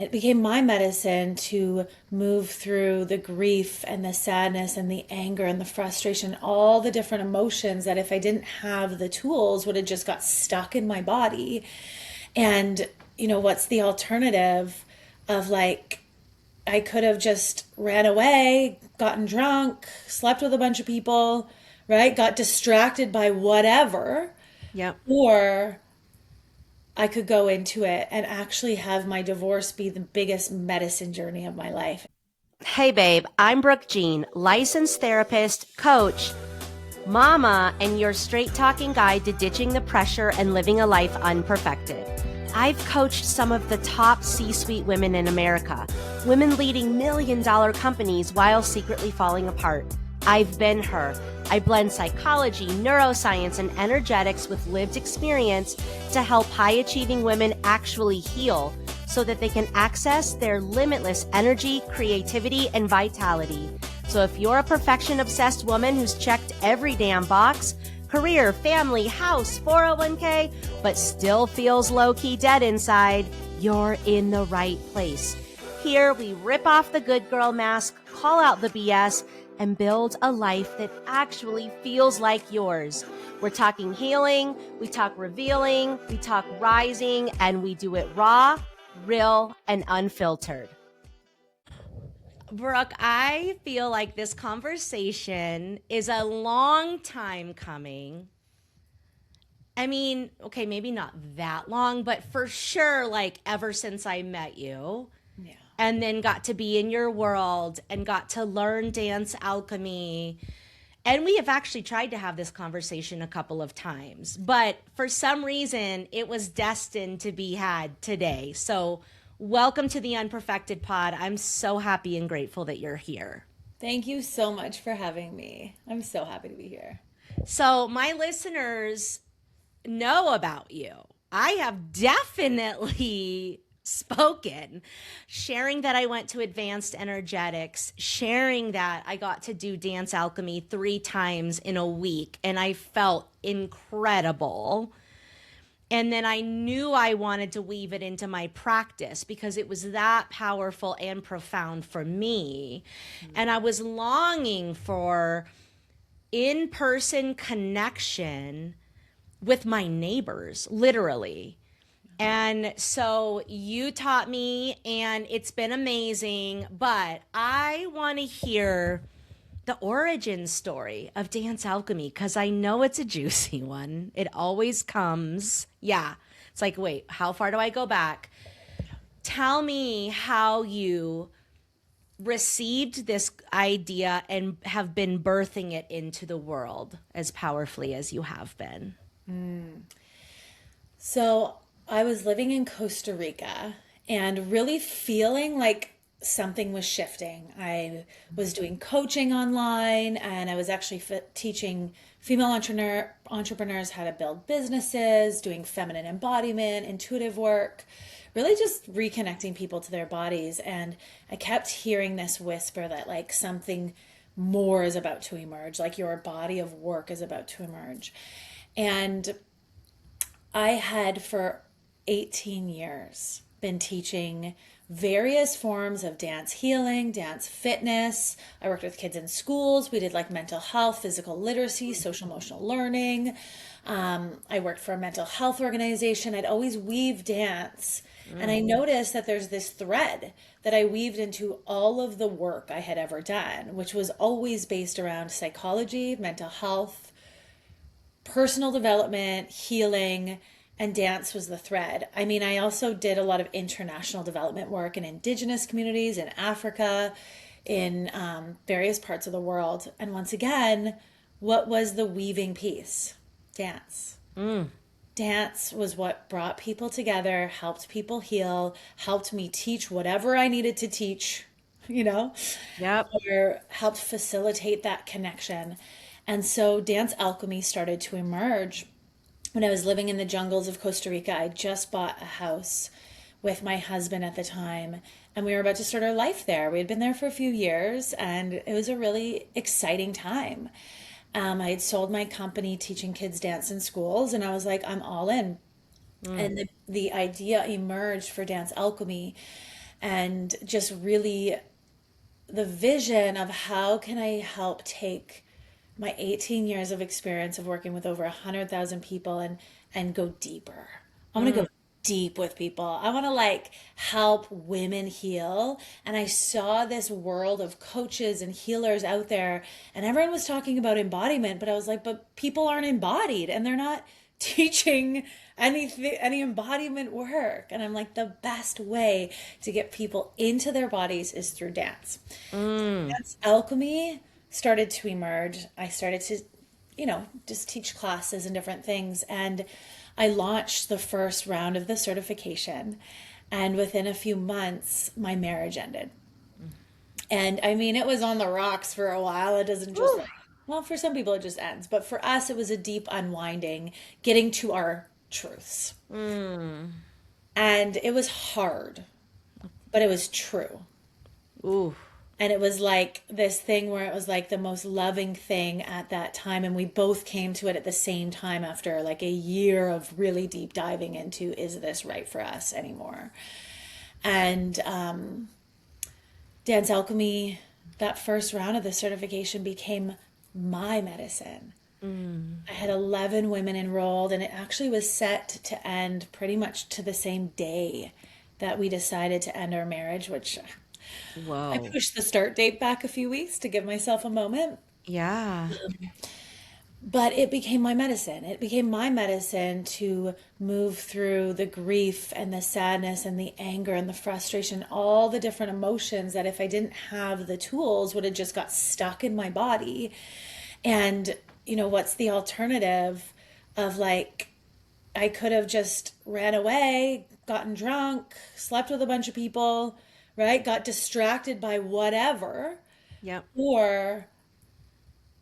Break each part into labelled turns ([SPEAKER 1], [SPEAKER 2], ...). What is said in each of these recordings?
[SPEAKER 1] It became my medicine to move through the grief and the sadness and the anger and the frustration, all the different emotions that if I didn't have the tools would have just got stuck in my body. And, what's the alternative of like, I could have just ran away, gotten drunk, slept with a bunch of people, right? Got distracted by whatever,
[SPEAKER 2] Yep.
[SPEAKER 1] or I could go into it and actually have my divorce be the biggest medicine journey of my life.
[SPEAKER 2] Hey, babe, I'm Brooke Jean, licensed therapist, coach, mama, and your straight talking guide to ditching the pressure and living a life unperfected. I've coached some of the top C suite women in America, women leading $1 million companies while secretly falling apart. I've been her. I blend psychology, neuroscience, and energetics with lived experience to help high achieving women actually heal so that they can access their limitless energy, creativity, and vitality. So if you're a perfection obsessed woman who's checked every damn box, career, family, house, 401k, but still feels low key dead inside, you're in the right place. Here we rip off the good girl mask, call out the BS, and build a life that actually feels like yours. We're talking healing, we talk revealing, we talk rising, and we do it raw, real, and unfiltered. Brooke, I feel like this conversation is a long time coming. I mean, okay, maybe not that long, but for sure, like ever since I met you
[SPEAKER 1] Yeah.
[SPEAKER 2] and then got to be in your world and got to learn dance alchemy. And we have actually tried to have this conversation a couple of times, but for some reason, it was destined to be had today. So, welcome to the Unperfected Pod. I'm so happy and grateful that you're here.
[SPEAKER 1] Thank you so much for having me. I'm so happy to be here.
[SPEAKER 2] So, my listeners know about you. I have definitely spoken, sharing that I went to advanced energetics, sharing that I got to do dance alchemy 3 times in a week, and I felt incredible. And then I knew I wanted to weave it into my practice because it was that powerful and profound for me. And I was longing for in person connection with my neighbors, literally. And so you taught me, and it's been amazing. But I want to hear the origin story of Dance Alchemy because I know it's a juicy one. It always comes. Yeah. It's like, wait, how far do I go back? Tell me how you received this idea and have been birthing it into the world as powerfully as you have been.
[SPEAKER 1] So I was living in Costa Rica and really feeling like something was shifting. I was doing coaching online and I was actually teaching female entrepreneurs how to build businesses, doing feminine embodiment, intuitive work, really just reconnecting people to their bodies. And I kept hearing this whisper that like something more is about to emerge, like your body of work is about to emerge. And I had for 18 years been teaching various forms of dance healing, dance fitness. I worked with kids in schools. We did like mental health, physical literacy, social emotional learning. I worked for a mental health organization. I'd always weave dance. And I noticed that there's this thread that I weaved into all of the work I had ever done, which was always based around psychology, mental health, personal development, healing, and dance was the thread. I mean, I also did a lot of international development work in indigenous communities in Africa, in various parts of the world. And once again, what was the weaving piece? Dance. Dance was what brought people together, helped people heal, helped me teach whatever I needed to teach, you know,
[SPEAKER 2] Yep.
[SPEAKER 1] or helped facilitate that connection. And so dance alchemy started to emerge when I was living in the jungles of Costa Rica. I just bought a house with my husband at the time, and we were about to start our life there. We had been there for a few years, and it was a really exciting time. I had sold my company teaching kids dance in schools, and I was like, I'm all in.
[SPEAKER 2] Mm.
[SPEAKER 1] And the idea emerged for Dance Alchemy. and just really the vision of how can I help take my 18 years of experience of working with over 100,000 people and go deeper. I want to go deep with people. I want to like help women heal. And I saw this world of coaches and healers out there, and everyone was talking about embodiment, but I was like, but people aren't embodied and they're not teaching anything, any embodiment work. And I'm like, the best way to get people into their bodies is through dance. Dance alchemy started to emerge. I started to, just teach classes and different things. And I launched the first round of the certification. And within a few months, my marriage ended. And I mean, it was on the rocks for a while. It doesn't just like, well, for some people it just ends. But for us, it was a deep unwinding, getting to our truths. And it was hard, but it was true.
[SPEAKER 2] Ooh.
[SPEAKER 1] And it was like this thing where it was like the most loving thing at that time. And we both came to it at the same time after like a year of really deep diving into, is this right for us anymore? And Dance Alchemy, that first round of the certification became my medicine. I had 11 women enrolled, and it actually was set to end pretty much to the same day that we decided to end our marriage, which I
[SPEAKER 2] Whoa.
[SPEAKER 1] pushed the start date back a few weeks to give myself a moment.
[SPEAKER 2] Yeah.
[SPEAKER 1] But it became my medicine. It became my medicine to move through the grief and the sadness and the anger and the frustration, all the different emotions that if I didn't have the tools would have just got stuck in my body. And, what's the alternative of like, I could have just ran away, gotten drunk, slept with a bunch of people, right? Got distracted by whatever.
[SPEAKER 2] Yep.
[SPEAKER 1] Or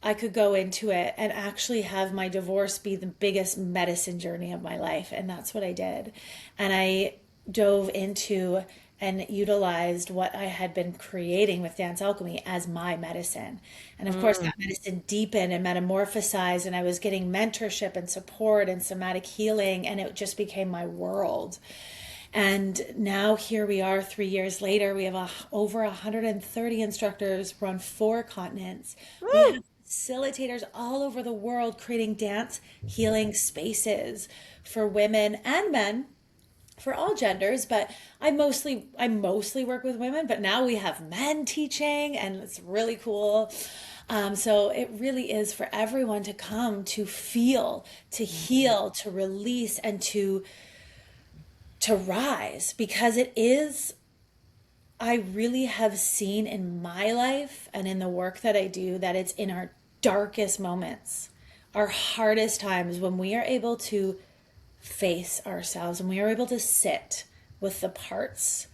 [SPEAKER 1] I could go into it and actually have my divorce be the biggest medicine journey of my life. And that's what I did. And I dove into and utilized what I had been creating with Dance Alchemy as my medicine. And of course, that medicine deepened and metamorphosized, and I was getting mentorship and support and somatic healing, and it just became my world. And now here we are 3 years later. We have over 130 instructors. We're on 4 continents. We have facilitators all over the world creating dance healing spaces for women and men, for all genders, but I mostly work with women, but now we have men teaching, and it's really cool. So it really is for everyone to come to feel, to heal, to release, and to rise, because it is, I really have seen in my life and in the work that I do that it's in our darkest moments, our hardest times, when we are able to face ourselves and we are able to sit with the parts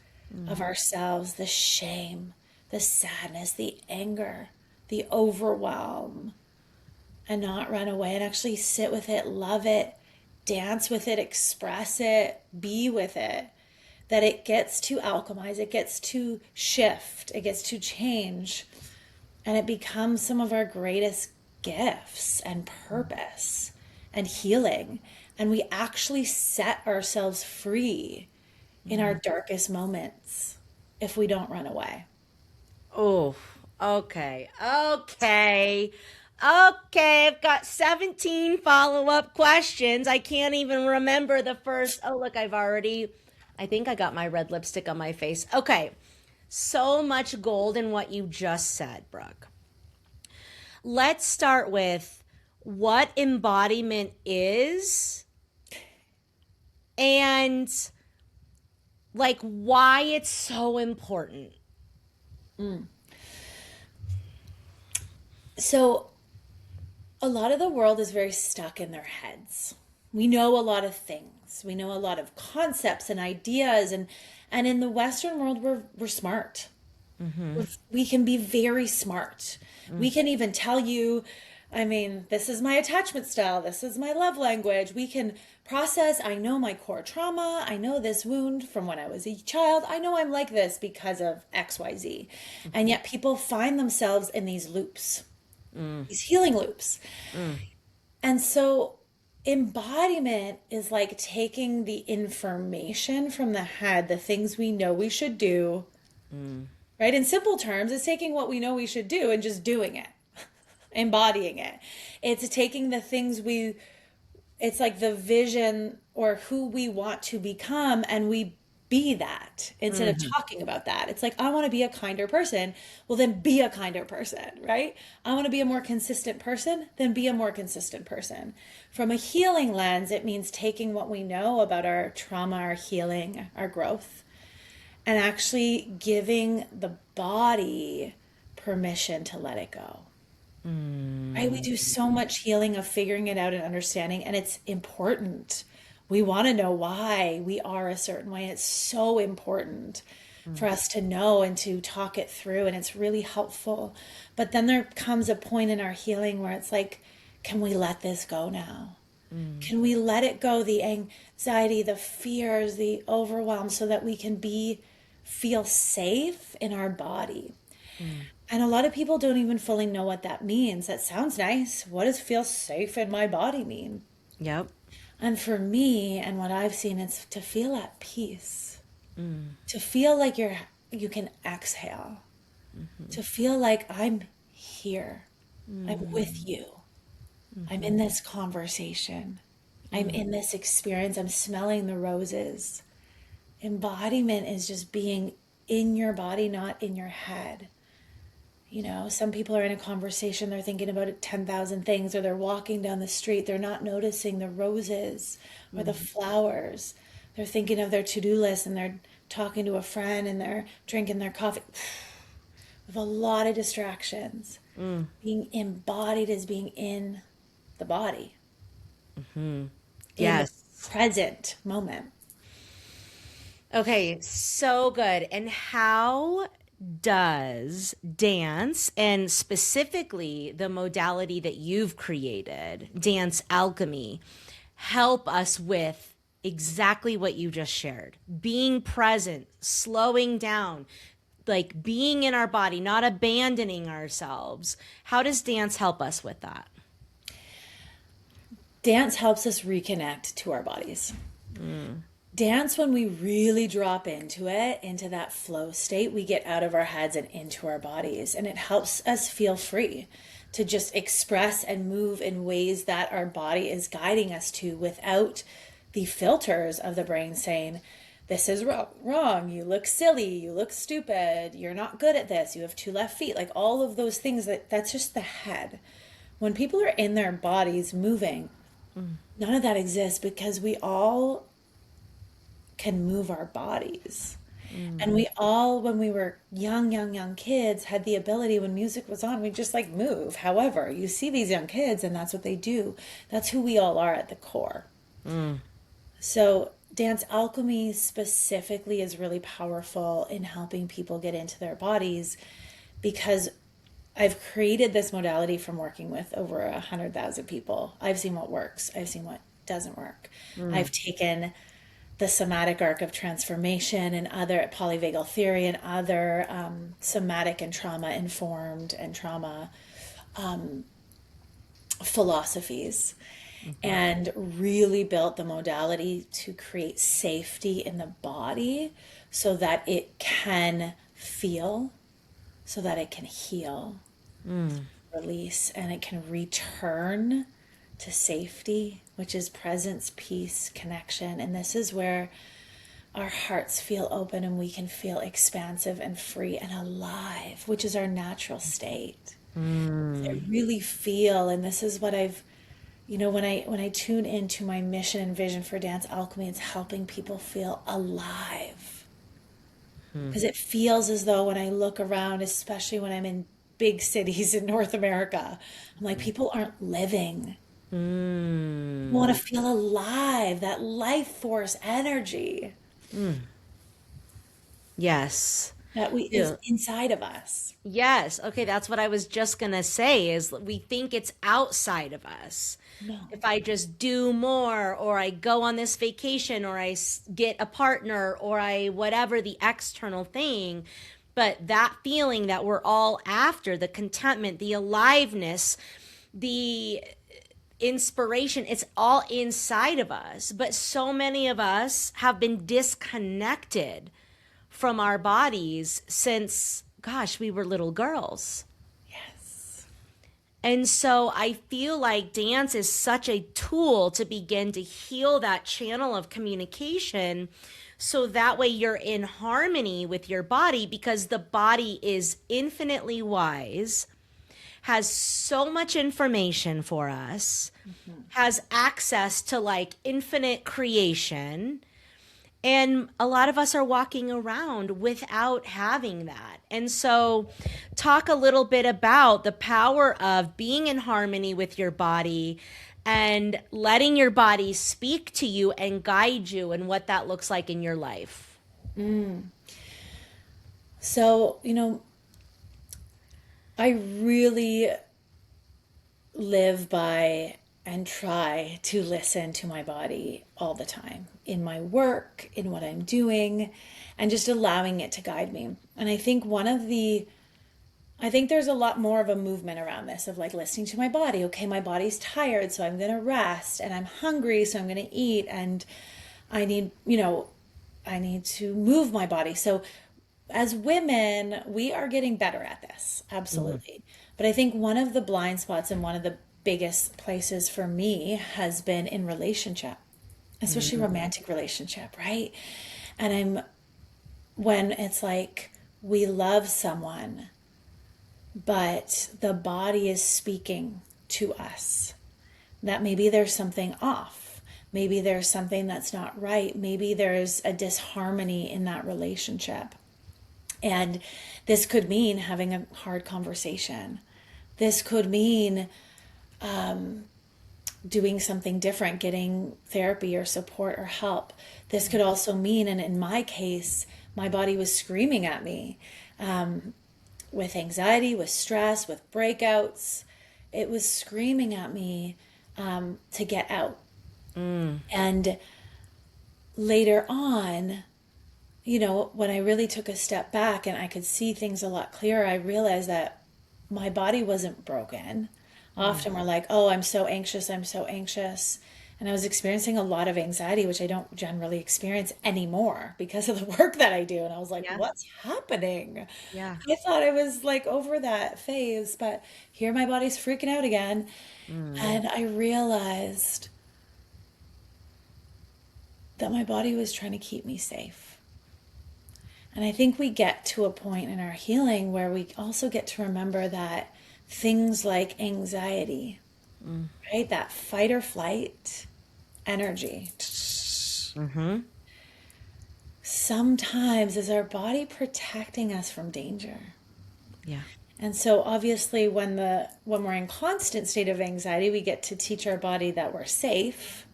[SPEAKER 1] of ourselves, the shame, the sadness, the anger, the overwhelm, and not run away and actually sit with it, love it, dance with it, express it, be with it, that it gets to alchemize, it gets to shift, it gets to change, and it becomes some of our greatest gifts and purpose and healing. And we actually set ourselves free in our darkest moments if we don't run away.
[SPEAKER 2] Oh, okay. Okay. Okay. I've got 17 follow-up questions. I can't even remember the first. Oh, look, I think I got my red lipstick on my face. Okay. So much gold in what you just said, Brooke. Let's start with what embodiment is and like why it's so important.
[SPEAKER 1] So a lot of the world is very stuck in their heads. We know a lot of things. We know a lot of concepts and ideas, and in the Western world we're smart. We can be very smart. We can even tell you, I mean, this is my attachment style, this is my love language. We can process, I know my core trauma, I know this wound from when I was a child, I know I'm like this because of XYZ. And yet people find themselves in these loops, these healing loops. And so embodiment is like taking the information from the head, the things we know we should do, right? In simple terms, it's taking what we know we should do and just doing it, embodying it. It's taking the things it's like the vision or who we want to become, and we be that instead of talking about that. It's like, I want to be a kinder person. Well, then be a kinder person, right? I want to be a more consistent person, then be a more consistent person. From a healing lens, it means taking what we know about our trauma, our healing, our growth, and actually giving the body permission to let it go. Right? We do so much healing of figuring it out and understanding, and it's important. We want to know why we are a certain way. It's so important for us to know and to talk it through, and it's really helpful. But then there comes a point in our healing where it's like, can we let this go now? Can we let it go, the anxiety, the fears, the overwhelm, so that we can feel safe in our body? And a lot of people don't even fully know what that means. That sounds nice. What does feel safe in my body mean?
[SPEAKER 2] Yep.
[SPEAKER 1] And for me, and what I've seen, is to feel at peace, to feel like you can exhale, to feel like I'm here, I'm with you, I'm in this conversation, I'm in this experience, I'm smelling the roses. Embodiment is just being in your body, not in your head. You know, some people are in a conversation, they're thinking about 10,000 things, or they're walking down the street, they're not noticing the roses or the flowers. They're thinking of their to-do list, and they're talking to a friend, and they're drinking their coffee. With a lot of distractions. Being embodied is being in the body. In the
[SPEAKER 2] Yes.
[SPEAKER 1] present moment.
[SPEAKER 2] Okay, so good. And how does dance, and specifically the modality that you've created, Dance Alchemy, help us with exactly what you just shared? Being present, slowing down, like being in our body, not abandoning ourselves. How does dance help us with that?
[SPEAKER 1] Dance helps us reconnect to our bodies. Dance, when we really drop into it, into that flow state, we get out of our heads and into our bodies. And it helps us feel free to just express and move in ways that our body is guiding us to, without the filters of the brain saying, this is wrong, you look silly, you look stupid, you're not good at this, you have two left feet. Like all of those things, that's just the head. When people are in their bodies moving, none of that exists, because we all can move our bodies. And we all, when we were young kids, had the ability, when music was on, we just like move. However, you see these young kids and that's what they do. That's who we all are at the core. So Dance Alchemy specifically is really powerful in helping people get into their bodies, because I've created this modality from working with over 100,000 people. I've seen what works. I've seen what doesn't work. I've taken the somatic arc of transformation and other polyvagal theory and other somatic and trauma informed and trauma philosophies, and really built the modality to create safety in the body so that it can feel, so that it can heal, release, and it can return to safety, which is presence, peace, connection. And this is where our hearts feel open and we can feel expansive and free and alive, which is our natural state. I really feel, and this is what I've, when I tune into my mission and vision for Dance Alchemy, it's helping people feel alive. Because it feels as though when I look around, especially when I'm in big cities in North America, I'm like, people aren't living. We want to feel alive, that life force energy
[SPEAKER 2] Yes.
[SPEAKER 1] that is inside of us.
[SPEAKER 2] Yes. Okay, that's what I was just going to say, is we think it's outside of us.
[SPEAKER 1] No.
[SPEAKER 2] If I just do more, or I go on this vacation, or I get a partner, or I whatever the external thing, but that feeling that we're all after, the contentment, the aliveness, the inspiration, it's all inside of us. But so many of us have been disconnected from our bodies since, gosh, we were little girls.
[SPEAKER 1] Yes.
[SPEAKER 2] And so I feel like dance is such a tool to begin to heal that channel of communication, so that way you're in harmony with your body, because the body is infinitely wise, has so much information for us, has access to like infinite creation. And a lot of us are walking around without having that. And so, talk a little bit about the power of being in harmony with your body and letting your body speak to you and guide you, and what that looks like in your life.
[SPEAKER 1] So, I really live by and try to listen to my body all the time in my work, in what I'm doing, and just allowing it to guide me. And I think there's a lot more of a movement around this of like listening to my body. Okay, my body's tired, so I'm going to rest, and I'm hungry, so I'm going to eat, and I need, I need to move my body. So as women, we are getting better at this, absolutely. But I think one of the blind spots and one of the biggest places for me has been in relationship, especially romantic relationship, right? And when it's like we love someone, but the body is speaking to us that maybe there's something off. Maybe there's something that's not right. Maybe there's a disharmony in that relationship. And this could mean having a hard conversation. This could mean doing something different, getting therapy or support or help. This could also mean, and in my case, my body was screaming at me with anxiety, with stress, with breakouts. It was screaming at me to get out. And later on, when I really took a step back and I could see things a lot clearer, I realized that my body wasn't broken. Often we're like, oh, I'm so anxious, I'm so anxious. And I was experiencing a lot of anxiety, which I don't generally experience anymore because of the work that I do. And I was like,
[SPEAKER 2] Yeah.
[SPEAKER 1] what's happening?
[SPEAKER 2] Yeah.
[SPEAKER 1] I thought I was like over that phase, but here my body's freaking out again. And I realized that my body was trying to keep me safe. And I think we get to a point in our healing where we also get to remember that things like anxiety, right? That fight or flight energy. Sometimes is our body protecting us from danger.
[SPEAKER 2] Yeah.
[SPEAKER 1] And so obviously when we're in constant state of anxiety, we get to teach our body that we're safe.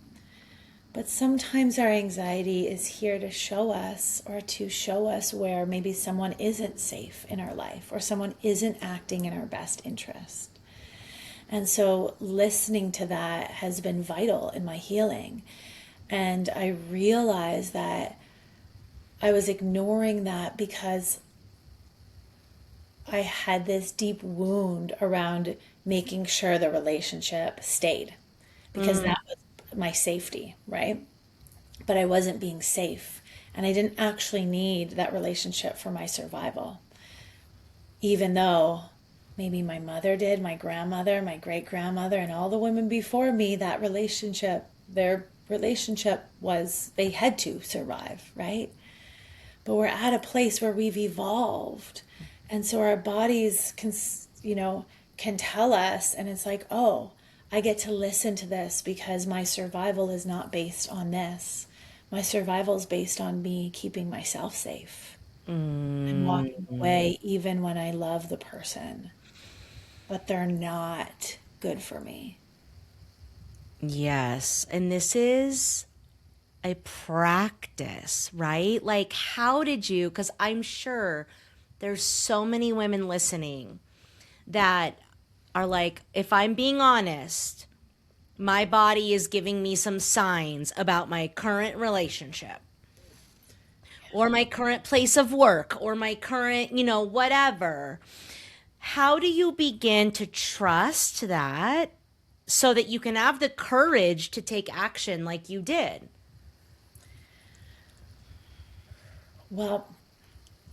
[SPEAKER 1] But sometimes our anxiety is here to show us where maybe someone isn't safe in our life or someone isn't acting in our best interest. And so listening to that has been vital in my healing. And I realized that I was ignoring that because I had this deep wound around making sure the relationship stayed, because that was my safety, right? But I wasn't being safe, and I didn't actually need that relationship for my survival. Even though maybe my mother did, my grandmother, my great grandmother, and all the women before me, their relationship was, they had to survive, right? But we're at a place where we've evolved. And so our bodies can tell us, and it's like, oh, I get to listen to this because my survival is not based on this. My survival is based on me keeping myself safe and walking away even when I love the person, but they're not good for me.
[SPEAKER 2] Yes. And this is a practice, right? Like, how did you, because I'm sure there's so many women listening that are like, if I'm being honest, my body is giving me some signs about my current relationship or my current place of work or my current, whatever. How do you begin to trust that so that you can have the courage to take action like you did?
[SPEAKER 1] Well,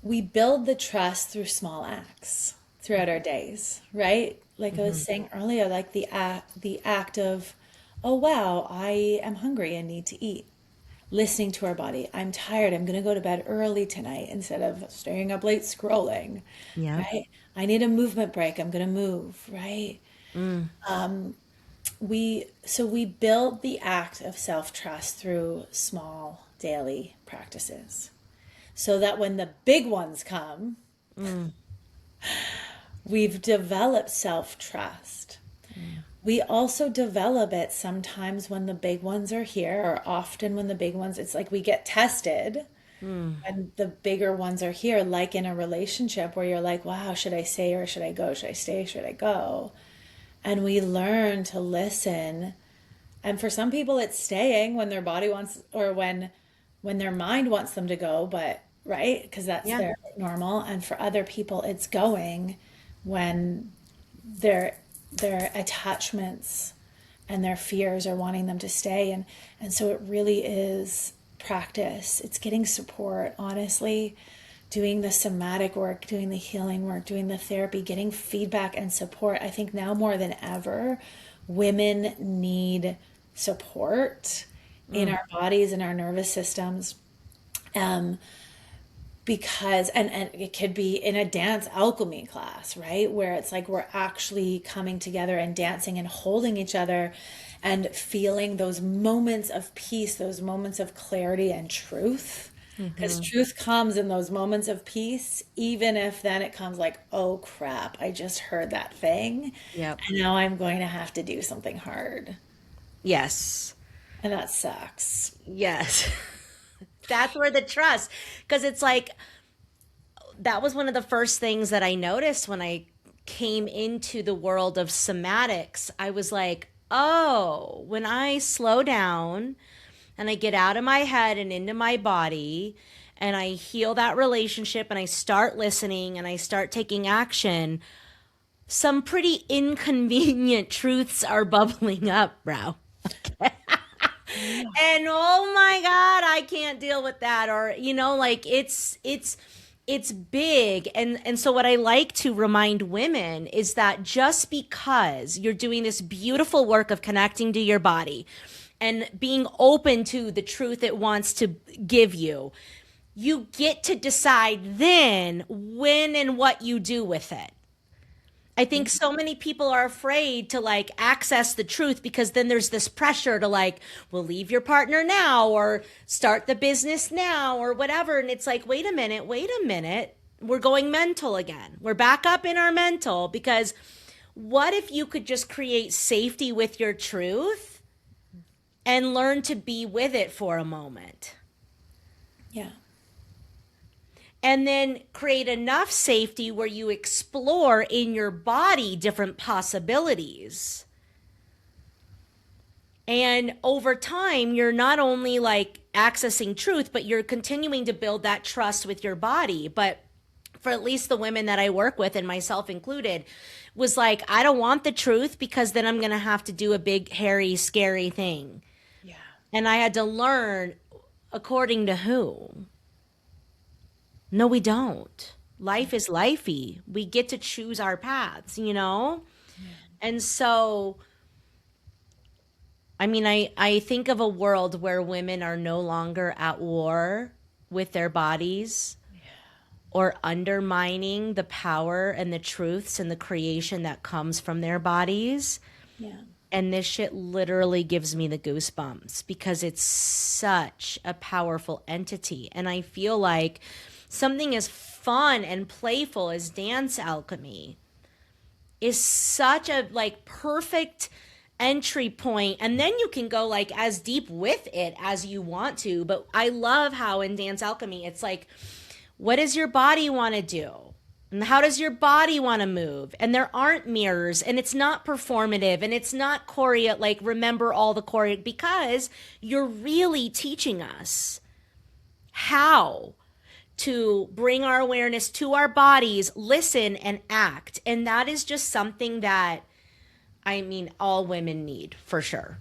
[SPEAKER 1] we build the trust through small acts throughout our days, right? Like I was saying earlier, like the act of, oh wow, I am hungry and need to eat. Listening to our body. I'm tired. I'm going to go to bed early tonight instead of staying up late scrolling,
[SPEAKER 2] Yeah.
[SPEAKER 1] right? I need a movement break. I'm going to move, right?
[SPEAKER 2] Mm.
[SPEAKER 1] We build the act of self-trust through small daily practices so that when the big ones come,
[SPEAKER 2] Mm.
[SPEAKER 1] we've developed self-trust. We also develop it sometimes when the big ones are here, or often when the big ones, it's like we get tested
[SPEAKER 2] Mm.
[SPEAKER 1] and the bigger ones are here, like in a relationship where you're like, wow, should I stay or should I go? Should I stay? Should I go? And we learn to listen. And for some people, it's staying when their body wants, or when their mind wants them to go, but right, because that's
[SPEAKER 2] Yeah.
[SPEAKER 1] their normal. And for other people, it's going when their attachments and their fears are wanting them to stay. And so it really is practice. It's getting support, honestly, doing the somatic work, doing the healing work, doing the therapy, getting feedback and support. I think now more than ever, women need support in our bodies and our nervous systems. Um, because and it could be in a dance alchemy class, right, where it's like we're actually coming together and dancing and holding each other and feeling those moments of peace, those moments of clarity and truth, because truth comes in those moments of peace, even if then it comes like, oh crap, I just heard that thing
[SPEAKER 2] Yep.
[SPEAKER 1] and now I'm going to have to do something hard,
[SPEAKER 2] Yes.
[SPEAKER 1] and that sucks.
[SPEAKER 2] Yes. That's where the trust, because it's like, that was one of the first things that I noticed when I came into the world of somatics. I was like, oh, when I slow down and I get out of my head and into my body and I heal that relationship and I start listening and I start taking action, some pretty inconvenient truths are bubbling up, bro. And oh my god, I can't deal with that. Or like it's big. And so what I like to remind women is that just because you're doing this beautiful work of connecting to your body and being open to the truth it wants to give you, you get to decide then when and what you do with it. I think so many people are afraid to like access the truth because then there's this pressure to like, well, leave your partner now or start the business now or whatever. And it's like, wait a minute. We're going mental again. We're back up in our mental, because what if you could just create safety with your truth and learn to be with it for a moment?
[SPEAKER 1] Yeah.
[SPEAKER 2] And then create enough safety where you explore in your body different possibilities. And over time, you're not only like accessing truth, but you're continuing to build that trust with your body. But for at least the women that I work with, and myself included, was like, I don't want the truth because then I'm going to have to do a big, hairy, scary thing.
[SPEAKER 1] Yeah.
[SPEAKER 2] And I had to learn, according to who? No, we don't. Life is lifey. We get to choose our paths, And so, I mean, I think of a world where women are no longer at war with their bodies or undermining the power and the truths and the creation that comes from their bodies.
[SPEAKER 1] Yeah.
[SPEAKER 2] And this shit literally gives me the goosebumps because it's such a powerful entity. And I feel like something as fun and playful as Dance Alchemy is such a like perfect entry point, and then you can go like as deep with it as you want to. But I love how in Dance Alchemy it's like, what does your body want to do? And how does your body want to move? And there aren't mirrors, and it's not performative, and it's not choreo, like remember all the choreo, because you're really teaching us how to bring our awareness to our bodies, listen, and act. And that is just something that I mean, all women need for sure,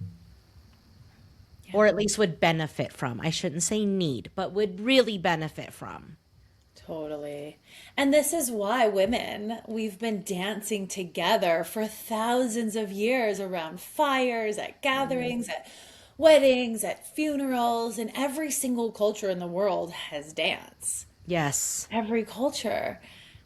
[SPEAKER 1] Yeah.
[SPEAKER 2] or at least would benefit from. I shouldn't say need, but would really benefit from.
[SPEAKER 1] Totally. And this is why women, we've been dancing together for thousands of years around fires, at gatherings, at weddings, at funerals, and every single culture in the world has dance.
[SPEAKER 2] Yes.
[SPEAKER 1] Every culture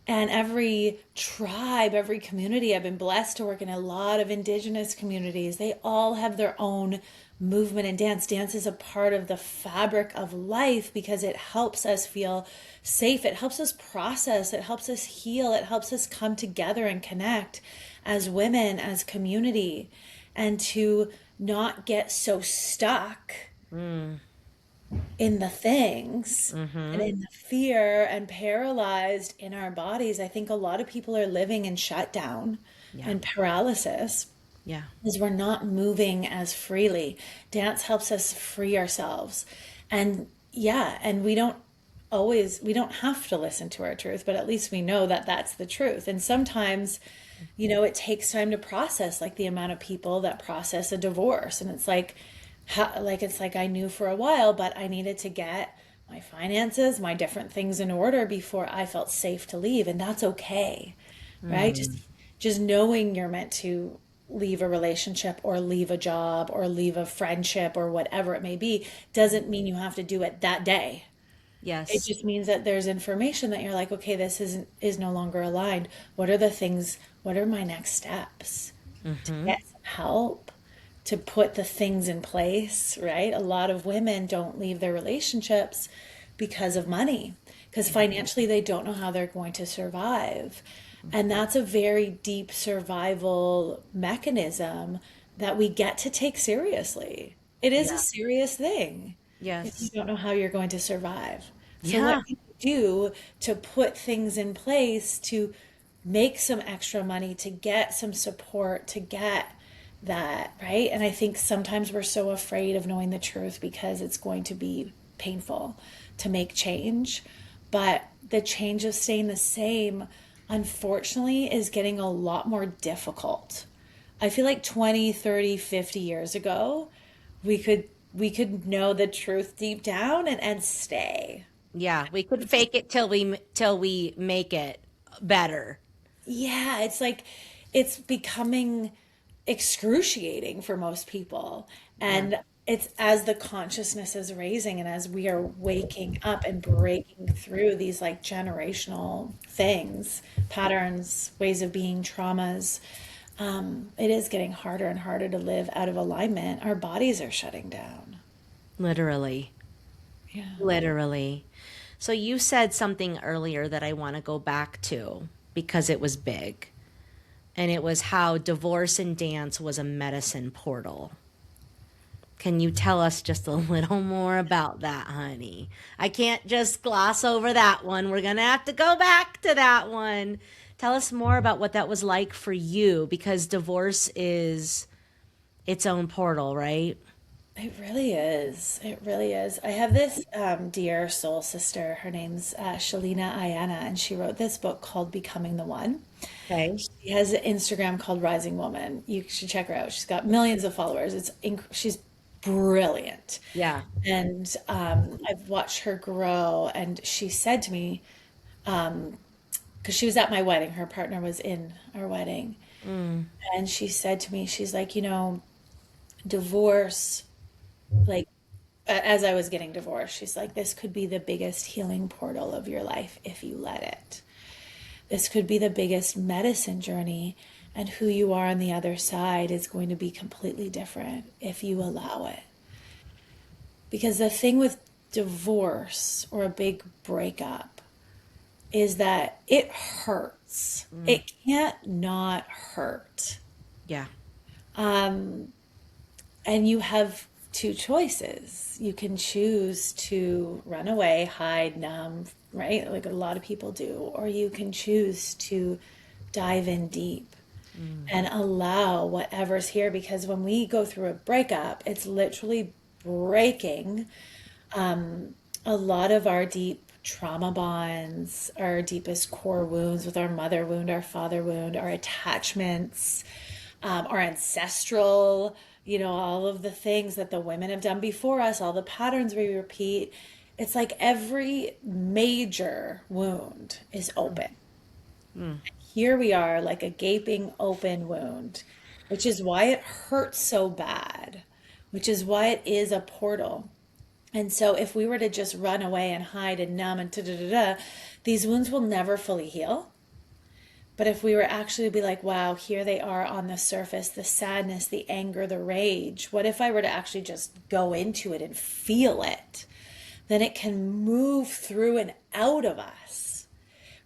[SPEAKER 1] and every tribe, every community. I've been blessed to work in a lot of indigenous communities. They all have their own movement and dance. Dance is a part of the fabric of life because it helps us feel safe. It helps us process. It helps us heal. It helps us come together and connect as women, as community, and to not get so stuck in the things and in the fear and paralyzed in our bodies. I think a lot of people are living in shutdown
[SPEAKER 2] Yeah.
[SPEAKER 1] and paralysis
[SPEAKER 2] Yeah.
[SPEAKER 1] because we're not moving as freely. Dance helps us free ourselves. And yeah, and we don't have to listen to our truth, but at least we know that that's the truth. And sometimes, it takes time to process, like the amount of people that process a divorce. And it's like, I knew for a while, but I needed to get my finances, my different things in order before I felt safe to leave. And that's okay, right? Just knowing you're meant to leave a relationship or leave a job or leave a friendship or whatever it may be doesn't mean you have to do it that day. It
[SPEAKER 2] Yes.
[SPEAKER 1] just means that there's information that you're like, okay, is no longer aligned. What are the things, what are my next steps to get some help to put the things in place, right? A lot of women don't leave their relationships because of money, because financially they don't know how they're going to survive. And that's a very deep survival mechanism that we get to take seriously. It is a
[SPEAKER 2] Yeah.
[SPEAKER 1] serious thing if you
[SPEAKER 2] Yes.
[SPEAKER 1] don't know how you're going to survive. So what
[SPEAKER 2] Yeah.
[SPEAKER 1] can you do to put things in place to make some extra money, to get some support, to get that, right? And I think sometimes we're so afraid of knowing the truth because it's going to be painful to make change. But the change of staying the same, unfortunately, is getting a lot more difficult. I feel like 20, 30, 50 years ago, we could know the truth deep down and stay.
[SPEAKER 2] Yeah. We could fake it till we make it better.
[SPEAKER 1] Yeah, it's like it's becoming excruciating for most people.
[SPEAKER 2] Yeah.
[SPEAKER 1] And it's as the consciousness is raising and as we are waking up and breaking through these like generational things, patterns, ways of being, traumas, it is getting harder and harder to live out of alignment. Our bodies are shutting down.
[SPEAKER 2] Literally.
[SPEAKER 1] Yeah.
[SPEAKER 2] Literally. So you said something earlier that I want to go back to because it was big. And it was how divorce and dance was a medicine portal. Can you tell us just a little more about that, honey? I can't just gloss over that one. We're going to have to go back to that one. Tell us more about what that was like for you because divorce is its own portal, right?
[SPEAKER 1] It really is. It really is. I have this dear soul sister. Her name's Shalina Ayana, and she wrote this book called Becoming the One.
[SPEAKER 2] Okay.
[SPEAKER 1] She has an Instagram called Rising Woman. You should check her out. She's got millions of followers. She's brilliant,
[SPEAKER 2] Yeah.
[SPEAKER 1] and I've watched her grow. And she said to me, because she was at my wedding, her partner was in our wedding, and she said to me, she's like, divorce, like as I was getting divorced, she's like, this could be the biggest healing portal of your life if you let it. This could be the biggest medicine journey, and who you are on the other side is going to be completely different if you allow it. Because the thing with divorce or a big breakup is that it hurts. It can't not hurt.
[SPEAKER 2] Yeah.
[SPEAKER 1] And you have two choices. You can choose to run away, hide, numb, right? Like a lot of people do. Or you can choose to dive in deep and allow whatever's here. Because when we go through a breakup, it's literally breaking a lot of our deep trauma bonds, our deepest core wounds with our mother wound, our father wound, our attachments, our ancestral, all of the things that the women have done before us, all the patterns we repeat. It's like every major wound is open. Here we are, like a gaping open wound, which is why it hurts so bad, which is why it is a portal. And so if we were to just run away and hide and numb and da da da da, these wounds will never fully heal. But if we were actually to be like, wow, here they are on the surface, the sadness, the anger, the rage. What if I were to actually just go into it and feel it? Then it can move through and out of us,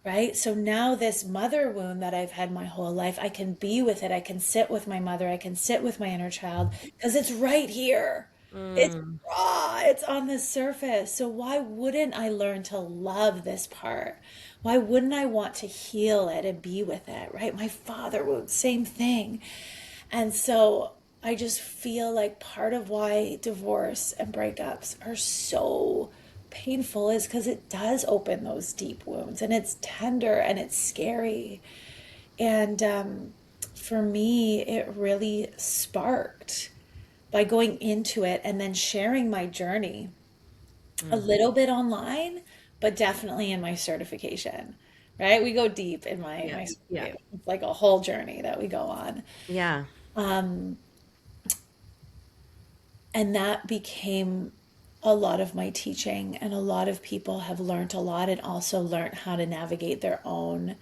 [SPEAKER 1] right? So now this mother wound that I've had my whole life, I can be with it. I can sit with my mother. I can sit with my inner child because it's right here. It's
[SPEAKER 2] Mm.
[SPEAKER 1] raw. It's on the surface. So why wouldn't I learn to love this part? Why wouldn't I want to heal it and be with it, right? My father wound, same thing. And so I just feel like part of why divorce and breakups are so painful is because it does open those deep wounds, and it's tender and it's scary. And for me, it really sparked by going into it and then sharing my journey a little bit online, but definitely in my certification, right? We go deep in
[SPEAKER 2] Yeah.
[SPEAKER 1] my
[SPEAKER 2] Yeah.
[SPEAKER 1] certification. It's like a whole journey that we go on.
[SPEAKER 2] Yeah.
[SPEAKER 1] Um, and that became a lot of my teaching, and a lot of people have learned a lot and also learned how to navigate their own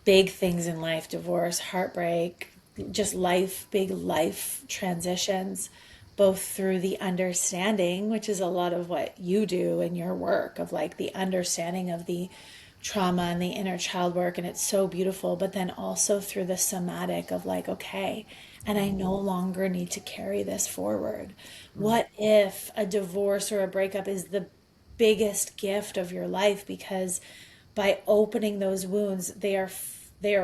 [SPEAKER 1] big things in life, divorce, heartbreak, just life, big life transitions, both through the understanding, which is a lot of what you do in your work, of like the understanding of the trauma and the inner child work. And it's so beautiful, but then also through the somatic of like, okay, and I no longer need to carry this forward. What if a divorce or a breakup is the biggest gift of your life, because by opening those wounds, they are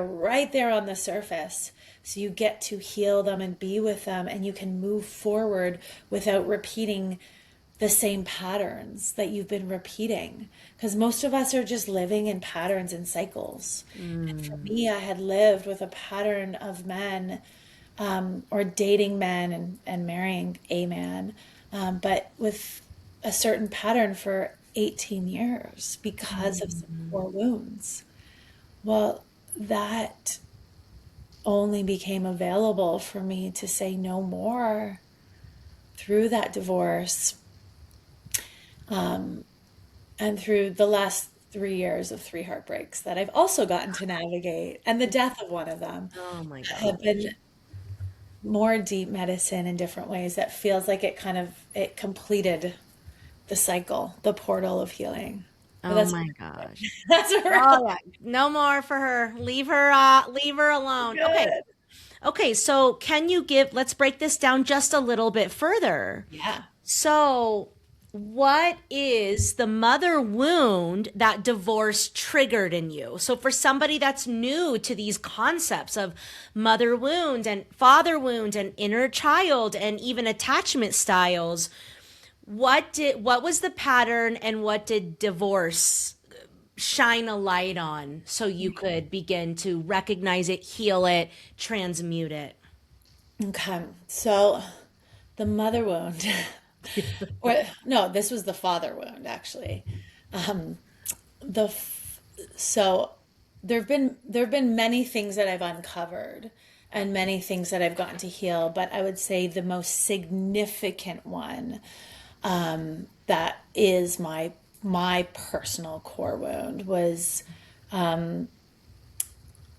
[SPEAKER 1] right there on the surface. So you get to heal them and be with them, and you can move forward without repeating the same patterns that you've been repeating. Because most of us are just living in patterns and cycles. And for
[SPEAKER 2] Mm.
[SPEAKER 1] me, I had lived with a pattern of men, or dating men and marrying a man, but with a certain pattern for 18 years because of some
[SPEAKER 2] Mm.
[SPEAKER 1] core wounds. Well, that only became available for me to say no more through that divorce, and through the last 3 years of three heartbreaks that I've also gotten to navigate, and the death of one of them
[SPEAKER 2] Oh my
[SPEAKER 1] have
[SPEAKER 2] gosh.
[SPEAKER 1] been more deep medicine in different ways that feels like it completed the cycle, the portal of healing. But
[SPEAKER 2] Oh my gosh.
[SPEAKER 1] that's a
[SPEAKER 2] Oh
[SPEAKER 1] real
[SPEAKER 2] yeah. No more for her. Leave her alone. Okay.
[SPEAKER 1] good.
[SPEAKER 2] Okay, so can you give, let's break this down just a little bit further.
[SPEAKER 1] Yeah.
[SPEAKER 2] So, what is the mother wound that divorce triggered in you? So, for somebody that's new to these concepts of mother wound and father wound and inner child and even attachment styles, what was the pattern and what did divorce shine a light on so you could begin to recognize it, heal it, transmute it?
[SPEAKER 1] Okay. So the mother wound, or no, this was the father wound actually. Um, the f- so there have been many things that I've uncovered and many things that I've gotten to heal, but I would say the most significant one, that is my personal core wound, was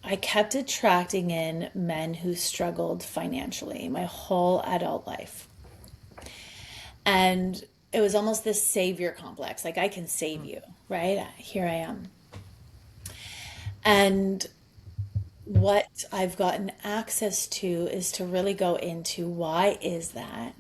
[SPEAKER 1] I kept attracting in men who struggled financially my whole adult life. And it was almost this savior complex, like I can save you, right? Here I am. And what I've gotten access to is to really go into why is that?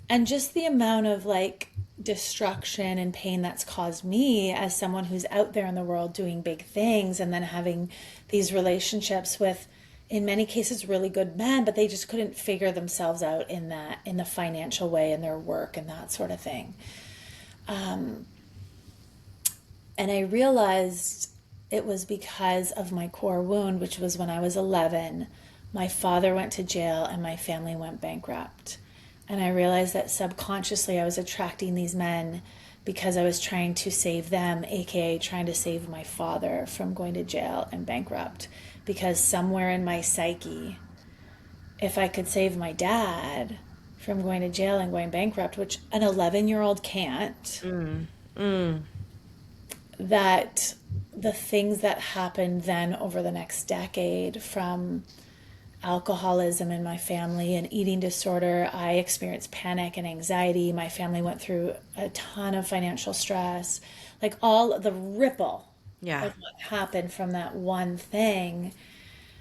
[SPEAKER 1] And just the amount of like destruction and pain that's caused me as someone who's out there in the world doing big things, and then having these relationships with, in many cases, really good men, but they just couldn't figure themselves out in the financial way in their work and that sort of thing. And I realized it was because of my core wound, which was when I was 11. my father went to jail and my family went bankrupt. And I realized that subconsciously I was attracting these men because I was trying to save them, aka trying to save my father from going to jail and bankrupt. Because somewhere in my psyche, if I could save my dad from going to jail and going bankrupt, which an 11-year-old can't, that the things that happened then over the next decade, from alcoholism in my family and eating disorder, I experienced panic and anxiety. My family went through a ton of financial stress, like all the ripple
[SPEAKER 2] Yeah.
[SPEAKER 1] of what happened from that one thing.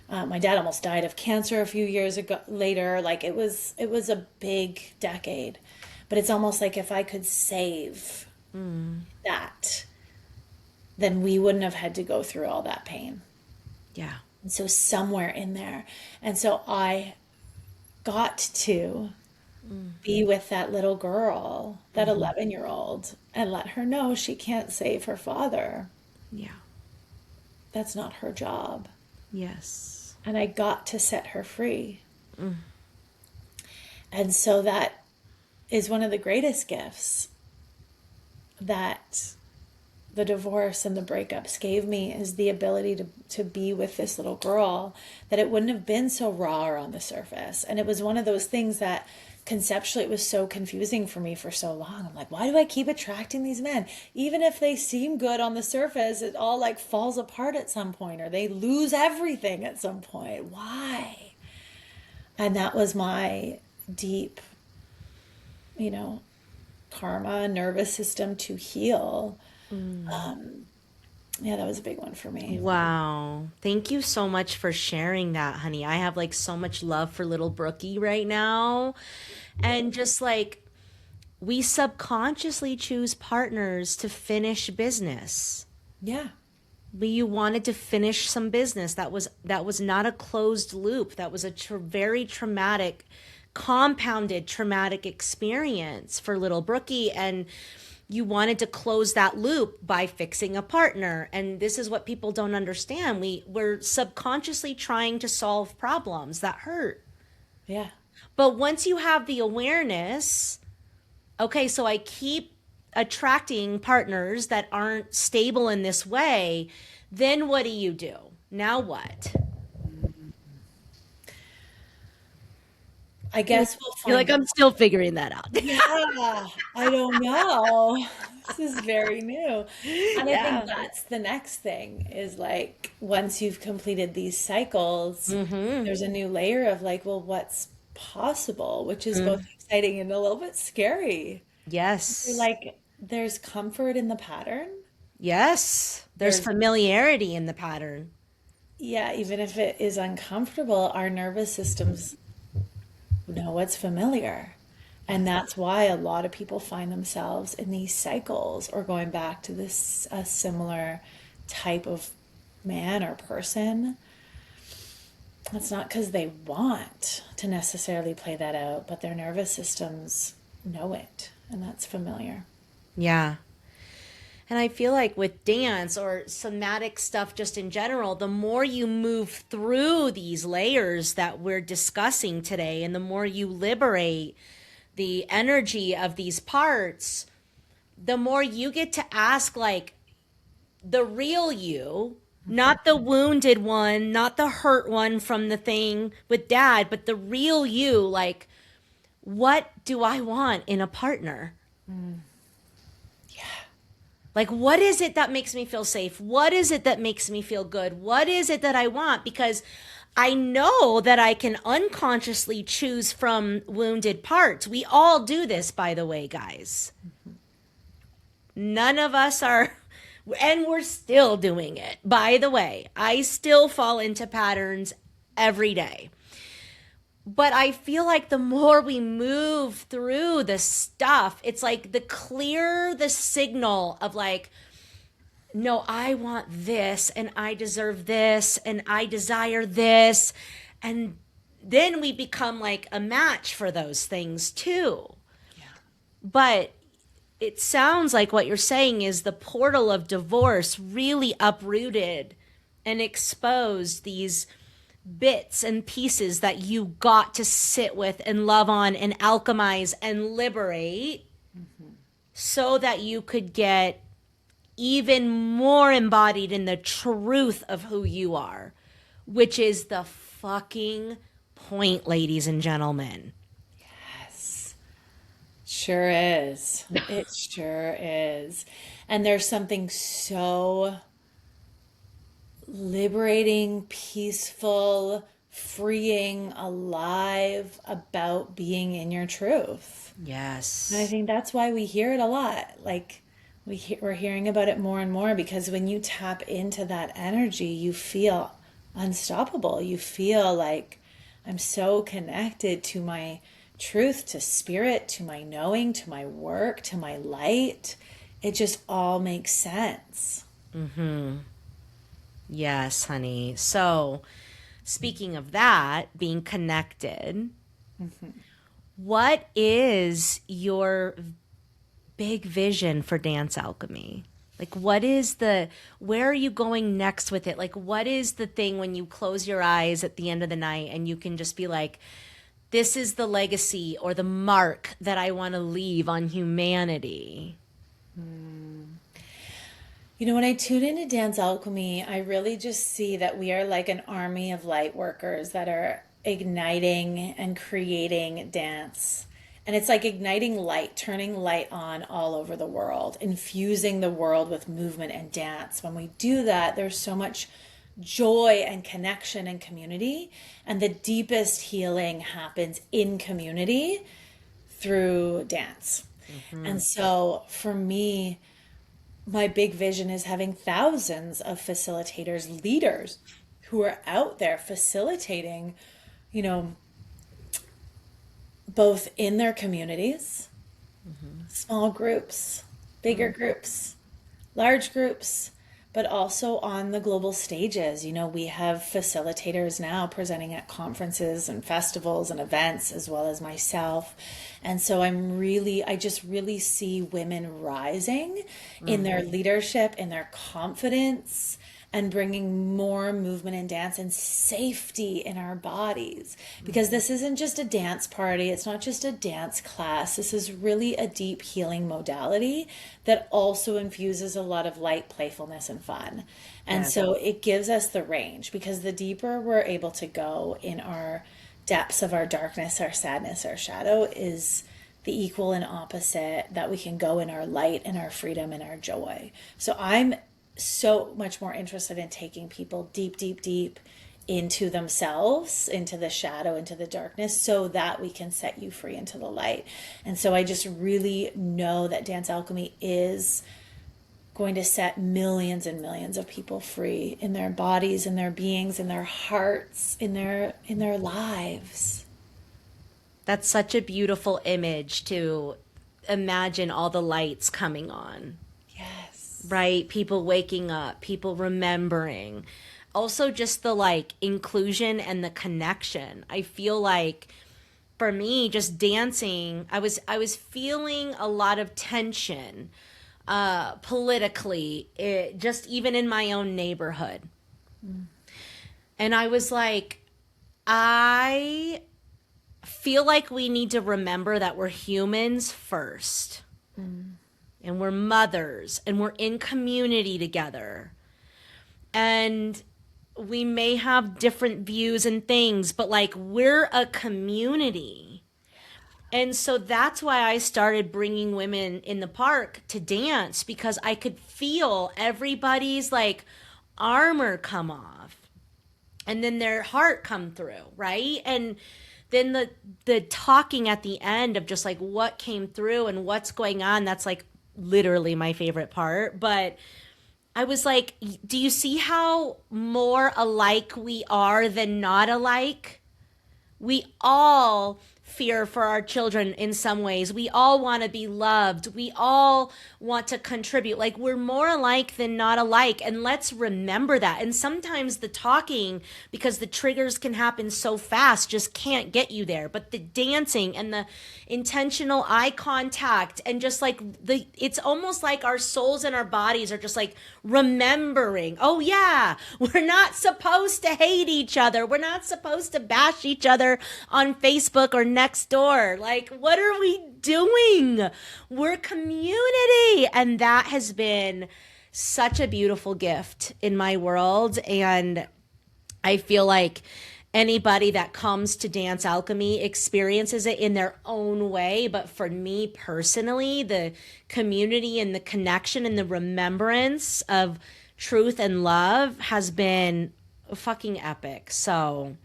[SPEAKER 1] My dad almost died of cancer a few years ago later. Like it was a big decade, but it's almost like if I could save that, then we wouldn't have had to go through all that pain.
[SPEAKER 2] Yeah.
[SPEAKER 1] And so somewhere in there. And so I got to be with that little girl, that 11-year-old, and let her know she can't save her father.
[SPEAKER 2] Yeah.
[SPEAKER 1] That's not her job.
[SPEAKER 2] Yes.
[SPEAKER 1] And I got to set her free. And so that is one of the greatest gifts that the divorce and the breakups gave me, is the ability to be with this little girl, that it wouldn't have been so raw or on the surface. And it was one of those things that conceptually it was so confusing for me for so long. I'm like, why do I keep attracting these men? Even if they seem good on the surface, it all like falls apart at some point, or they lose everything at some point. Why? And that was my deep, karma, nervous system to heal. Yeah, that was a big one for me.
[SPEAKER 2] Wow. Thank you so much for sharing that, honey. I have like so much love for little Brookie right now. And just like, we subconsciously choose partners to finish business.
[SPEAKER 1] Yeah.
[SPEAKER 2] You wanted to finish some business. That was not a closed loop. That was a very traumatic, compounded traumatic experience for little Brookie. And you wanted to close that loop by fixing a partner. And this is what people don't understand. We're subconsciously trying to solve problems that hurt.
[SPEAKER 1] Yeah.
[SPEAKER 2] But once you have the awareness, okay, so I keep attracting partners that aren't stable in this way, then what do? Now what?
[SPEAKER 1] I guess we'll
[SPEAKER 2] You're like,
[SPEAKER 1] find
[SPEAKER 2] I'm still figuring that out.
[SPEAKER 1] Yeah, I don't know. This is very new. And I
[SPEAKER 2] Yeah.
[SPEAKER 1] think that's the next thing, is like, once you've completed these cycles, there's a new layer of like, well, what's possible, which is both exciting and a little bit scary. You're
[SPEAKER 2] Yes.
[SPEAKER 1] like, there's comfort in the pattern.
[SPEAKER 2] Yes. There's
[SPEAKER 1] There's,
[SPEAKER 2] familiarity in the pattern.
[SPEAKER 1] yeah, even if it is uncomfortable, our nervous systems know what's familiar. And that's why a lot of people find themselves in these cycles, or going back to this a similar type of man or person. It's not because they want to necessarily play that out, but their nervous systems know it, and that's familiar.
[SPEAKER 2] Yeah. And I feel like with dance or somatic stuff just in general, the more you move through these layers that we're discussing today, and the more you liberate the energy of these parts, the more you get to ask like the real you, not the wounded one, not the hurt one from the thing with dad, but the real you, like, what do I want in a partner? Like, what is it that makes me feel safe? What is it that makes me feel good? What is it that I want? Because I know that I can unconsciously choose from wounded parts. We all do this, by the way, guys. None of us are, and we're still doing it. By the way, I still fall into patterns every day. But I feel like the more we move through the stuff, it's like the clearer the signal of like, no, I want this, and I deserve this, and I desire this. And then we become like a match for those things too.
[SPEAKER 1] Yeah.
[SPEAKER 2] But it sounds like what you're saying is the portal of divorce really uprooted and exposed these bits and pieces that you got to sit with and love on and alchemize and liberate so that you could get even more embodied in the truth of who you are, which is the fucking point, ladies and gentlemen.
[SPEAKER 1] Yes. Sure is. It sure is. And there's something so liberating, peaceful, freeing, alive about being in your truth. And I
[SPEAKER 2] Yes.
[SPEAKER 1] think that's why we hear it a lot. Like we're hearing about it more and more because when you tap into that energy, you feel unstoppable. You feel like I'm so connected to my truth, to spirit, to my knowing, to my work, to my light. It just all makes sense.
[SPEAKER 2] Yes, honey. So, speaking of that, being connected, what is your big vision for Dance Alchemy? Like, where are you going next with it? Like, what is the thing when you close your eyes at the end of the night and you can just be like, this is the legacy or the mark that I want to leave on humanity?
[SPEAKER 1] You know, when I tune into Dance Alchemy, I really just see that we are like an army of light workers that are igniting and creating dance. And it's like igniting light, turning light on all over the world, infusing the world with movement and dance. When we do that, there's so much joy and connection and community. And the deepest healing happens in community through dance. And so for me, my big vision is having thousands of facilitators, leaders who are out there facilitating, you know, both in their communities, small groups, bigger groups, large groups, but also on the global stages. You know, we have facilitators now presenting at conferences and festivals and events, as well as myself. And so I just really see women rising in their leadership, in their confidence, and bringing more movement and dance and safety in our bodies. Because this isn't just a dance party, it's not just a dance class. This is really a deep healing modality that also infuses a lot of light, playfulness, and fun. And
[SPEAKER 2] Yes.
[SPEAKER 1] so it gives us the range because the deeper we're able to go in our depths of our darkness, our sadness, our shadow is the equal and opposite that we can go in our light and our freedom and our joy. So I'm so much more interested in taking people deep, deep, deep into themselves, into the shadow, into the darkness, so that we can set you free into the light. And so I just really know that Dance Alchemy is going to set millions and millions of people free in their bodies, in their beings, in their hearts, in their lives.
[SPEAKER 2] That's such a beautiful image to imagine all the lights coming on,
[SPEAKER 1] Yes.
[SPEAKER 2] right? People waking up, people remembering. Also just the like inclusion and the connection. I feel like for me just dancing, I was feeling a lot of tension politically, just even in my own neighborhood. And I was like, I feel like we need to remember that we're humans first and we're mothers and we're in community together. And we may have different views and things, but like we're a community. And so that's why I started bringing women in the park to dance because I could feel everybody's like armor come off and then their heart come through, right? And then the talking at the end of just like what came through and what's going on, that's like literally my favorite part. But I was like, do you see how more alike we are than not alike? We all fear for our children in some ways. We all want to be loved. We all want to contribute. Like, we're more alike than not alike. And let's remember that. And sometimes the talking, because the triggers can happen so fast, just can't get you there. But the dancing and the intentional eye contact, and just like it's almost like our souls and our bodies are just like remembering, oh yeah, we're not supposed to hate each other. We're not supposed to bash each other on Facebook or next door. Like, what are we doing? We're community. And that has been such a beautiful gift in my world. And I feel like anybody that comes to Dance Alchemy experiences it in their own way. But for me personally, the community and the connection and the remembrance of truth and love has been fucking epic. So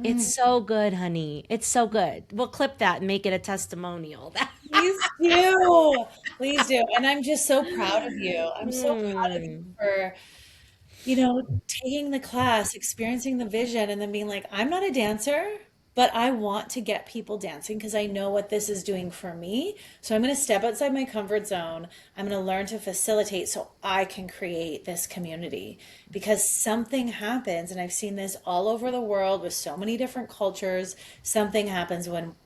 [SPEAKER 2] it's so good, honey. It's so good. We'll clip that and make it a testimonial.
[SPEAKER 1] Please do. Please do. And I'm just so proud of you. I'm so proud of you for, taking the class, experiencing the vision, and then being like, I'm not a dancer, but I want to get people dancing because I know what this is doing for me. So I'm going to step outside my comfort zone. I'm going to learn to facilitate so I can create this community, because something happens. And I've seen this all over the world with so many different cultures. Something happens when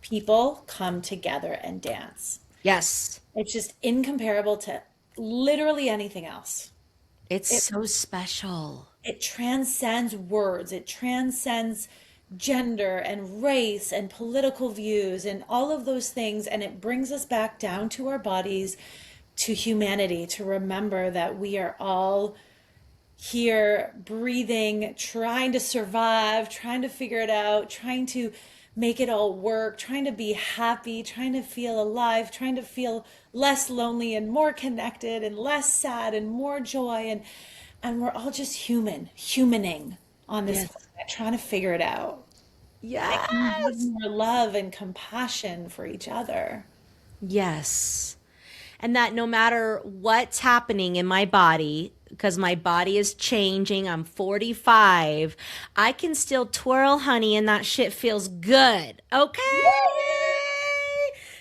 [SPEAKER 1] people come together and dance.
[SPEAKER 2] Yes.
[SPEAKER 1] It's just incomparable to literally anything else.
[SPEAKER 2] It's so special.
[SPEAKER 1] It transcends words. It transcends gender and race and political views and all of those things. And it brings us back down to our bodies, to humanity, to remember that we are all here breathing, trying to survive, trying to figure it out, trying to make it all work, trying to be happy, trying to feel alive, trying to feel less lonely and more connected and less sad and more joy. And we're all just humaning on this planet, trying to figure it out.
[SPEAKER 2] Yes.
[SPEAKER 1] More love and compassion for each other.
[SPEAKER 2] Yes. And that no matter what's happening in my body, because my body is changing, I'm 45, I can still twirl, honey, and that shit feels good. Okay?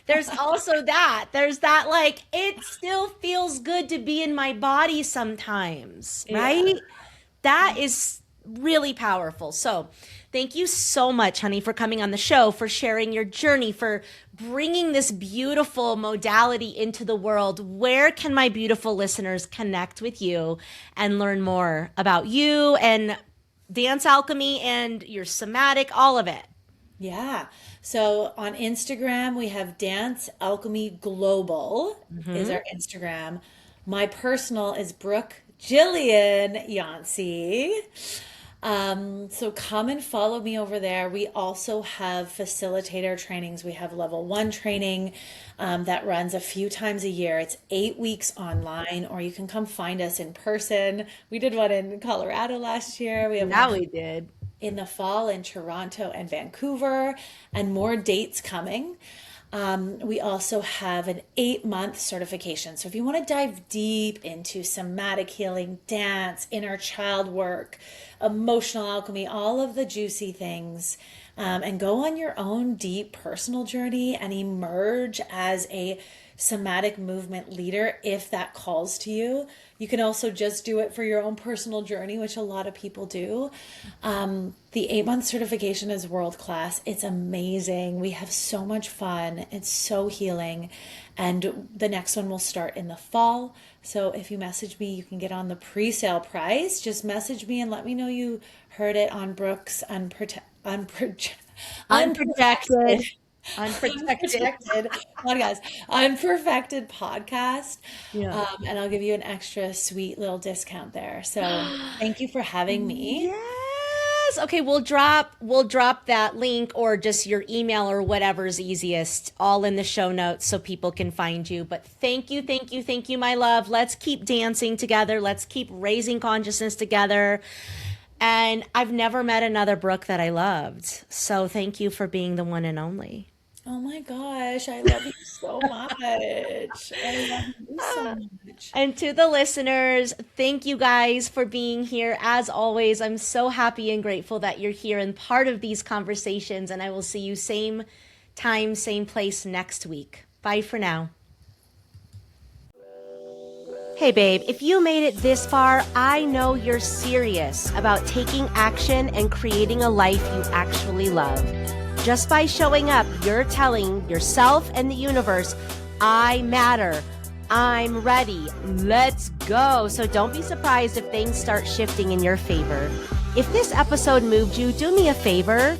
[SPEAKER 2] There's also that. There's that, like, it still feels good to be in my body sometimes, right? That is really powerful. So thank you so much, honey, for coming on the show, for sharing your journey, for bringing this beautiful modality into the world. Where can my beautiful listeners connect with you and learn more about you and Dance Alchemy and your somatic, all of it?
[SPEAKER 1] Yeah. So on Instagram, we have Dance Alchemy Global is our Instagram. My personal is Brooke Yantzi. So come and follow me over there. We also have facilitator trainings. We have level 1 training that runs a few times a year. It's 8 weeks online, or you can come find us in person. We did one in Colorado last year. We have one
[SPEAKER 2] we did.
[SPEAKER 1] in the fall in Toronto and Vancouver, and more dates coming. We also have an 8-month certification. So if you want to dive deep into somatic healing, dance, inner child work, emotional alchemy, all of the juicy things, and go on your own deep personal journey and emerge as a somatic movement leader, if that calls to you. You can also just do it for your own personal journey, which a lot of people do. The 8-month certification is world class. It's amazing. We have so much fun. It's so healing. And the next one will start in the fall. So if you message me, you can get on the pre-sale price. Just message me and let me know you heard it on Brooke's Unprotected. Unperfected podcast.
[SPEAKER 2] Yeah.
[SPEAKER 1] And I'll give you an extra sweet little discount there. So thank you for having me.
[SPEAKER 2] Yes. Okay, we'll drop that link, or just your email or whatever's easiest, all in the show notes so people can find you. But thank you, my love. Let's keep dancing together. Let's keep raising consciousness together. And I've never met another Brooke that I loved. So thank you for being the one and only.
[SPEAKER 1] Oh my gosh, I love you so much. I love you so much.
[SPEAKER 2] And to the listeners, thank you guys for being here. As always, I'm so happy and grateful that you're here and part of these conversations. And I will see you same time, same place next week. Bye for now. Hey babe, if you made it this far, I know you're serious about taking action and creating a life you actually love. Just by showing up, you're telling yourself and the universe, I matter. I'm ready. Let's go. So don't be surprised if things start shifting in your favor. If this episode moved you, do me a favor.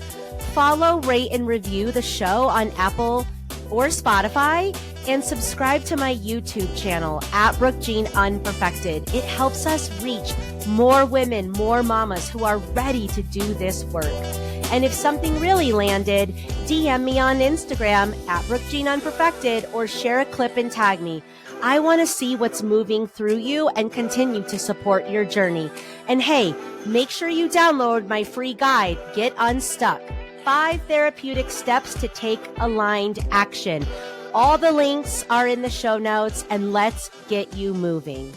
[SPEAKER 2] Follow, rate, and review the show on Apple or Spotify, and subscribe to my YouTube channel at Brooke Jean Unperfected. It helps us reach more women, more mamas who are ready to do this work. And if something really landed, DM me on Instagram at Brooke Jean Unperfected or share a clip and tag me. I want to see what's moving through you and continue to support your journey. And hey, make sure you download my free guide, Get Unstuck. 5 therapeutic steps to take aligned action. All the links are in the show notes, and let's get you moving.